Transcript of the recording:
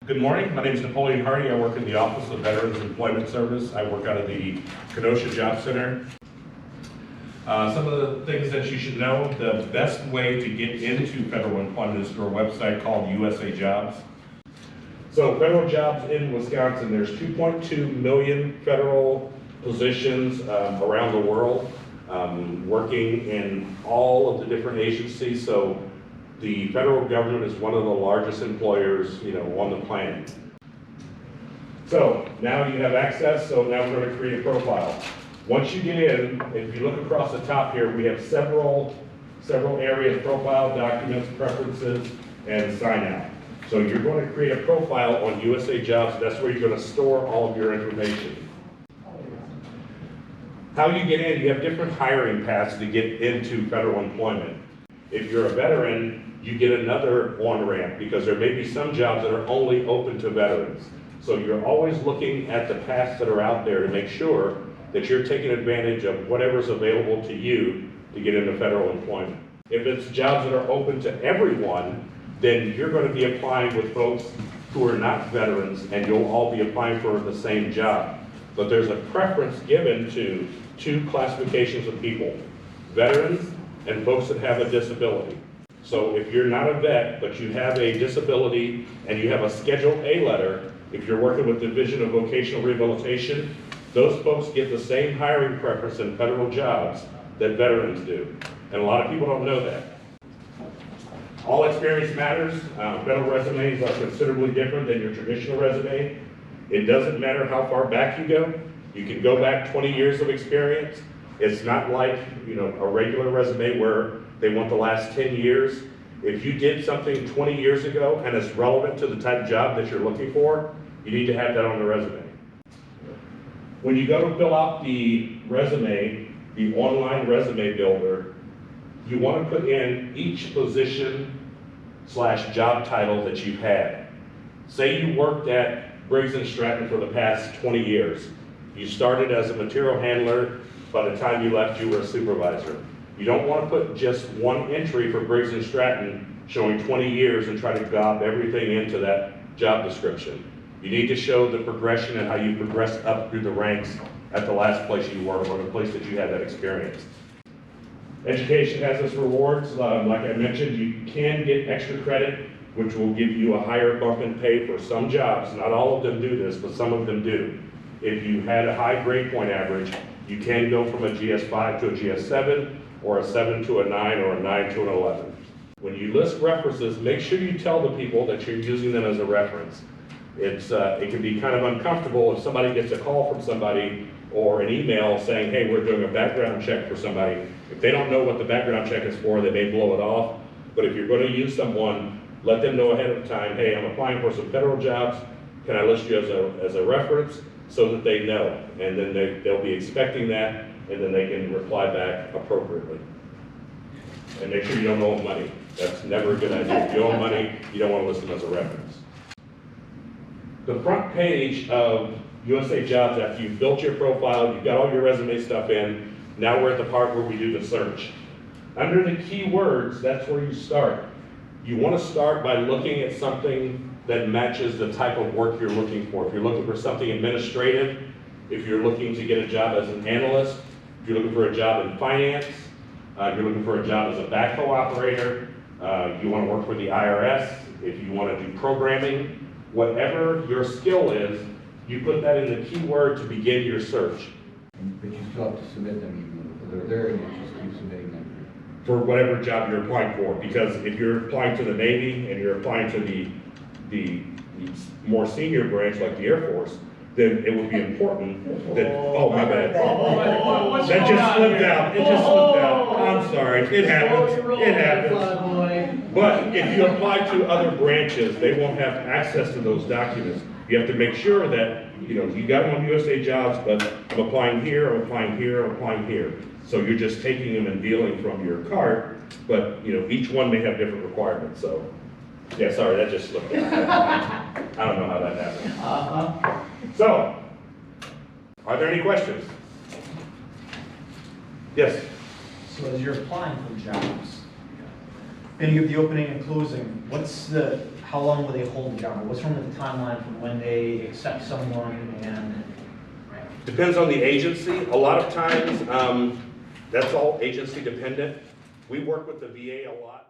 Good morning. My name is Napoleon Hardy. I work in the Office of Veterans Employment Service. I work out of the USAJOBS Center. Some of the things that you should know, the best way to get into federal employment is through a website called USAJOBS. So federal jobs in Wisconsin, there's 2.2 million federal positions around the world, working in all of the different agencies. So the federal government is one of the largest employers, on the planet. So now you have access, so now we're going to create a profile. Once you get in, if you look across the top here, we have several areas: profile, documents, preferences, and sign out. So you're going to create a profile on USAJOBS. That's where you're going to store all of your information. How you get in, you have different hiring paths to get into federal employment. If you're a veteran, you get another on-ramp because there may be some jobs that are only open to veterans. So you're always looking at the paths that are out there to make sure that you're taking advantage of whatever's available to you to get into federal employment. If it's jobs that are open to everyone, then you're going to be applying with folks who are not veterans, and you'll all be applying for the same job. But there's a preference given to two classifications of people: veterans and folks that have a disability. So if you're not a vet, but you have a disability and you have a Schedule A letter, if you're working with the Division of Vocational Rehabilitation, those folks get the same hiring preference in federal jobs that veterans do. And a lot of people don't know that. All experience matters. Federal resumes are considerably different than your traditional resume. It doesn't matter how far back you go. You can go back 20 years of experience. It's not like, a regular resume where they want the last 10 years. If you did something 20 years ago and it's relevant to the type of job that you're looking for, you need to have that on the resume. When you go to fill out the resume, the online resume builder, you want to put in each position / job title that you've had. Say you worked at Briggs & Stratton for the past 20 years. You started as a material handler. By the time you left, you were a supervisor. You don't want to put just one entry for Briggs & Stratton showing 20 years and try to gob everything into that job description. You need to show the progression and how you progressed up through the ranks at the last place you worked or the place that you had that experience. Education has its rewards. Like I mentioned, you can get extra credit, which will give you a higher bump in pay for some jobs. Not all of them do this, but some of them do. If you had a high grade point average, you can go from a GS5 to a GS7, or a 7 to a 9, or a 9 to an 11. When you list references, make sure you tell the people that you're using them as a reference. It can be kind of uncomfortable if somebody gets a call from somebody or an email saying, hey, we're doing a background check for somebody. If they don't know what the background check is for, they may blow it off. But if you're going to use someone, let them know ahead of time, hey, I'm applying for some federal jobs. Can I list you as a reference? So that they know, and then they'll be expecting that, and then they can reply back appropriately. And make sure you don't owe them money. That's never a good idea. If you owe them money, you don't want to list them as a reference. The front page of USAJOBS, after you've built your profile, you've got all your resume stuff in, now we're at the part where we do the search. Under the keywords, that's where you start. You want to start by looking at something that matches the type of work you're looking for. If you're looking for something administrative, if you're looking to get a job as an analyst, if you're looking for a job in finance, if you're looking for a job as a backhoe operator, you want to work for the IRS, if you want to do programming, whatever your skill is, you put that in the keyword to begin your search. But you still have to submit them even if they're there, and you just keep submitting them. For whatever job you're applying for, because if you're applying to the Navy and you're applying to the more senior branch like the Air Force, then it would be important that, oh my bad. That just slipped out. It just slipped out. I'm sorry. It happens. It happens. But if you apply to other branches, they won't have access to those documents. You have to make sure that, you got them on USAJOBS, but I'm applying here, I'm applying here, I'm applying here. So you're just taking them and dealing from your cart, but each one may have different requirements. So, yeah, sorry, that just slipped out. I don't know how that happened. So, are there any questions? Yes. So as you're applying for jobs, And you have the opening and closing. How long will they hold the job? What's wrong with the timeline from when they accept someone and? Depends on the agency. A lot of times, that's all agency dependent. We work with the VA a lot.